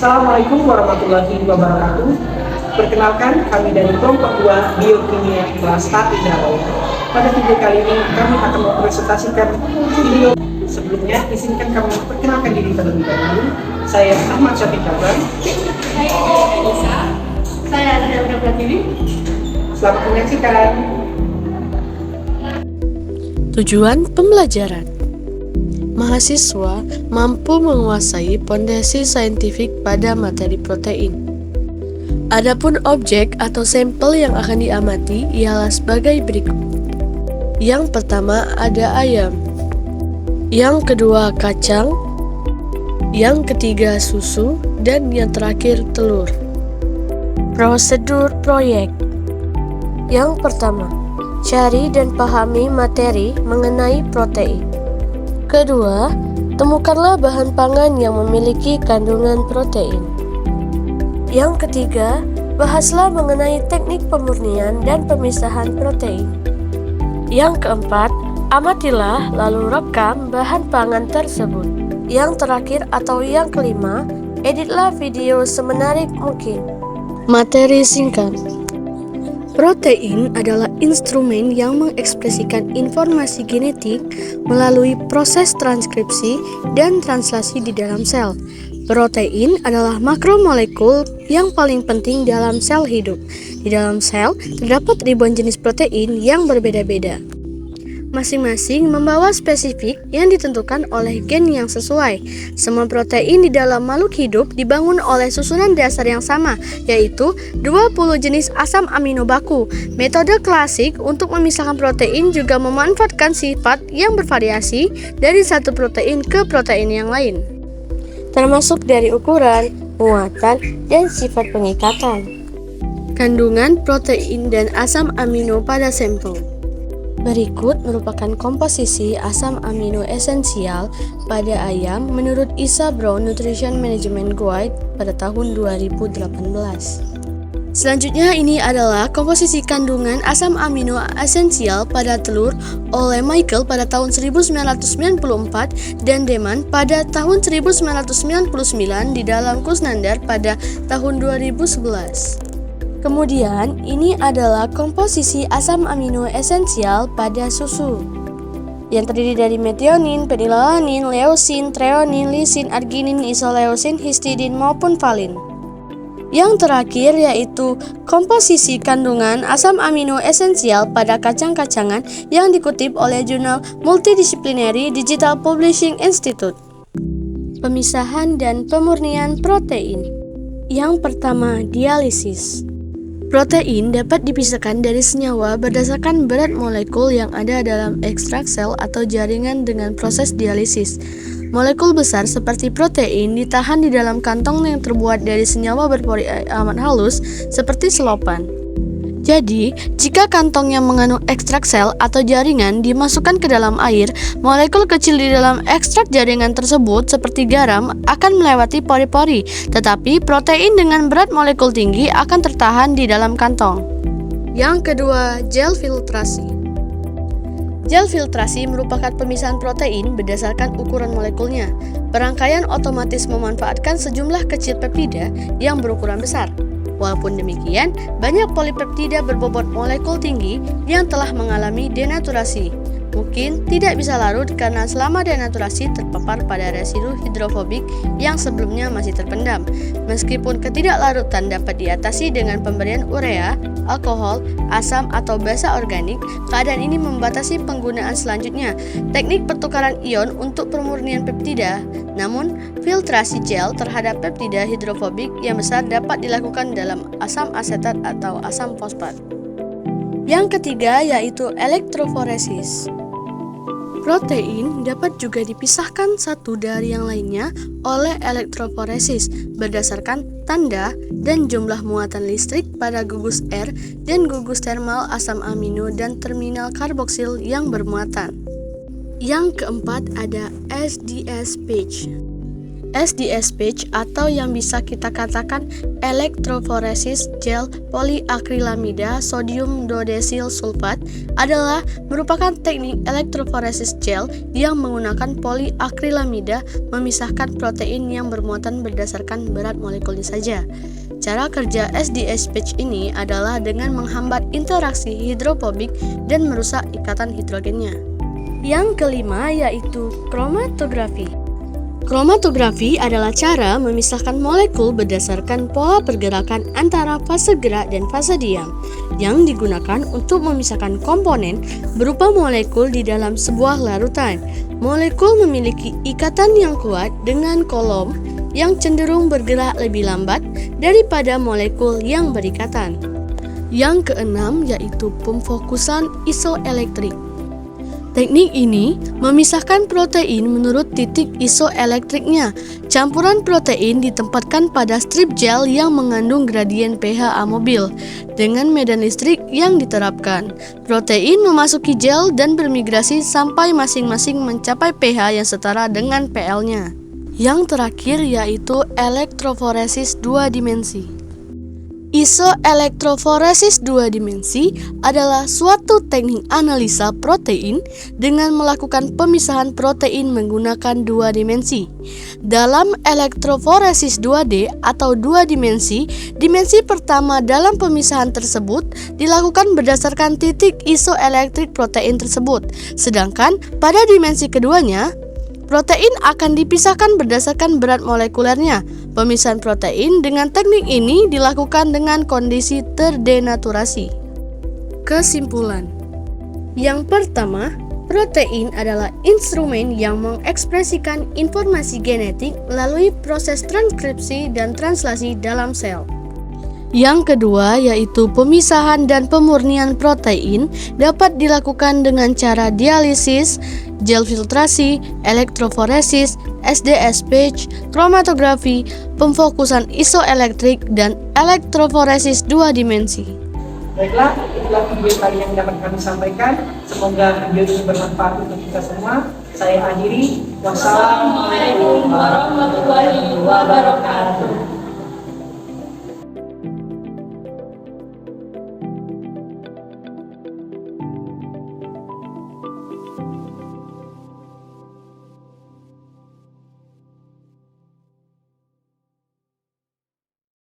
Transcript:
Assalamualaikum warahmatullahi wabarakatuh. Perkenalkan, kami dari kelompok 2 Biokimia kelas Tati Darau. Pada video kali ini kami akan mempresentasikan video. Sebelumnya, izinkan kami memperkenalkan diri terlebih dahulu. Saya Ahmad Syafiq Kabar. Saya Elisa. Saya Adriana Pratiwi. Selamat menyaksikan. Tujuan pembelajaran: mahasiswa mampu menguasai fondasi saintifik pada materi protein. Adapun objek atau sampel yang akan diamati ialah sebagai berikut. Yang pertama ada ayam, yang kedua kacang, yang ketiga susu, dan yang terakhir telur. Prosedur proyek. Yang pertama, cari dan pahami materi mengenai protein. Kedua, temukanlah bahan pangan yang memiliki kandungan protein. Yang ketiga, bahaslah mengenai teknik pemurnian dan pemisahan protein. Yang keempat, amatilah lalu rekam bahan pangan tersebut. Yang terakhir atau yang kelima, editlah video semenarik mungkin. Materi singkat. Protein adalah instrumen yang mengekspresikan informasi genetik melalui proses transkripsi dan translasi di dalam sel. Protein adalah makromolekul yang paling penting dalam sel hidup. Di dalam sel terdapat ribuan jenis protein yang berbeda-beda. Masing-masing membawa spesifik yang ditentukan oleh gen yang sesuai. Semua protein di dalam makhluk hidup dibangun oleh susunan dasar yang sama, yaitu 20 jenis asam amino baku. Metode klasik untuk memisahkan protein juga memanfaatkan sifat yang bervariasi dari satu protein ke protein yang lain, termasuk dari ukuran, muatan, dan sifat pengikatan. Kandungan protein dan asam amino pada sampel. Berikut merupakan komposisi asam amino esensial pada ayam menurut Isa Brown Nutrition Management Guide pada tahun 2018. Selanjutnya ini adalah komposisi kandungan asam amino esensial pada telur oleh Michael pada tahun 1994 dan Deman pada tahun 1999 di dalam Kusnandar pada tahun 2011. Kemudian, ini adalah komposisi asam amino esensial pada susu, yang terdiri dari metionin, penilalanin, leusin, treonin, lisin, arginin, isoleusin, histidin, maupun valin. Yang terakhir yaitu komposisi kandungan asam amino esensial pada kacang-kacangan yang dikutip oleh jurnal Multidisciplinary Digital Publishing Institute. Pemisahan dan pemurnian protein. Yang pertama, dialisis. Protein dapat dipisahkan dari senyawa berdasarkan berat molekul yang ada dalam ekstrak sel atau jaringan dengan proses dialisis. Molekul besar seperti protein ditahan di dalam kantong yang terbuat dari senyawa berpori amat halus seperti selopan. Jadi, jika kantongnya mengandung ekstrak sel atau jaringan dimasukkan ke dalam air, molekul kecil di dalam ekstrak jaringan tersebut seperti garam akan melewati pori-pori, tetapi protein dengan berat molekul tinggi akan tertahan di dalam kantong. Yang kedua, gel filtrasi. Gel filtrasi merupakan pemisahan protein berdasarkan ukuran molekulnya. Perangkaian otomatis memanfaatkan sejumlah kecil peptida yang berukuran besar. Walaupun demikian, banyak polipeptida berbobot molekul tinggi yang telah mengalami denaturasi. Mungkin tidak bisa larut karena selama denaturasi terpapar pada residu hidrofobik yang sebelumnya masih terpendam. Meskipun ketidaklarutan dapat diatasi dengan pemberian urea, alkohol, asam, atau basa organik, keadaan ini membatasi penggunaan selanjutnya, teknik pertukaran ion untuk pemurnian peptida. Namun, filtrasi gel terhadap peptida hidrofobik yang besar dapat dilakukan dalam asam asetat atau asam fosfat. Yang ketiga yaitu elektroforesis. Protein dapat juga dipisahkan satu dari yang lainnya oleh elektroforesis berdasarkan tanda dan jumlah muatan listrik pada gugus R dan gugus termal asam amino dan terminal karboksil yang bermuatan. Yang keempat ada SDS page. SDSPG atau yang bisa kita katakan elektroforesis gel poliakrilamida sodium dodesil sulfat adalah merupakan teknik elektroforesis gel yang menggunakan poliakrilamida memisahkan protein yang bermuatan berdasarkan berat molekulnya saja. Cara kerja SDSPG ini adalah dengan menghambat interaksi hidrofobik dan merusak ikatan hidrogennya. Yang kelima yaitu kromatografi. Kromatografi adalah cara memisahkan molekul berdasarkan pola pergerakan antara fase gerak dan fase diam yang digunakan untuk memisahkan komponen berupa molekul di dalam sebuah larutan. Molekul memiliki ikatan yang kuat dengan kolom yang cenderung bergerak lebih lambat daripada molekul yang berikatan. Yang keenam yaitu pemfokusan isoelektrik. Teknik ini memisahkan protein menurut titik isoelektriknya. Campuran protein ditempatkan pada strip gel yang mengandung gradien pH amobil dengan medan listrik yang diterapkan. Protein memasuki gel dan bermigrasi sampai masing-masing mencapai pH yang setara dengan PL-nya. Yang terakhir yaitu elektroforesis 2 dimensi. Isoelektroforesis 2 dimensi adalah suatu teknik analisa protein dengan melakukan pemisahan protein menggunakan 2 dimensi. Dalam elektroforesis 2D atau 2 dimensi, dimensi pertama dalam pemisahan tersebut dilakukan berdasarkan titik isoelektrik protein tersebut. Sedangkan pada dimensi keduanya, protein akan dipisahkan berdasarkan berat molekulernya. Pemisahan protein dengan teknik ini dilakukan dengan kondisi terdenaturasi. Kesimpulan. Yang pertama, protein adalah instrumen yang mengekspresikan informasi genetik melalui proses transkripsi dan translasi dalam sel. Yang kedua yaitu pemisahan dan pemurnian protein dapat dilakukan dengan cara dialisis, gel filtrasi, elektroforesis, SDSPG, kromatografi, pemfokusan isoelektrik, dan elektroforesis 2 dimensi. Baiklah, itulah video kali yang dapat kami sampaikan. Semoga video ini bermanfaat untuk kita semua. Saya akhiri. Wassalamualaikum warahmatullahi wabarakatuh.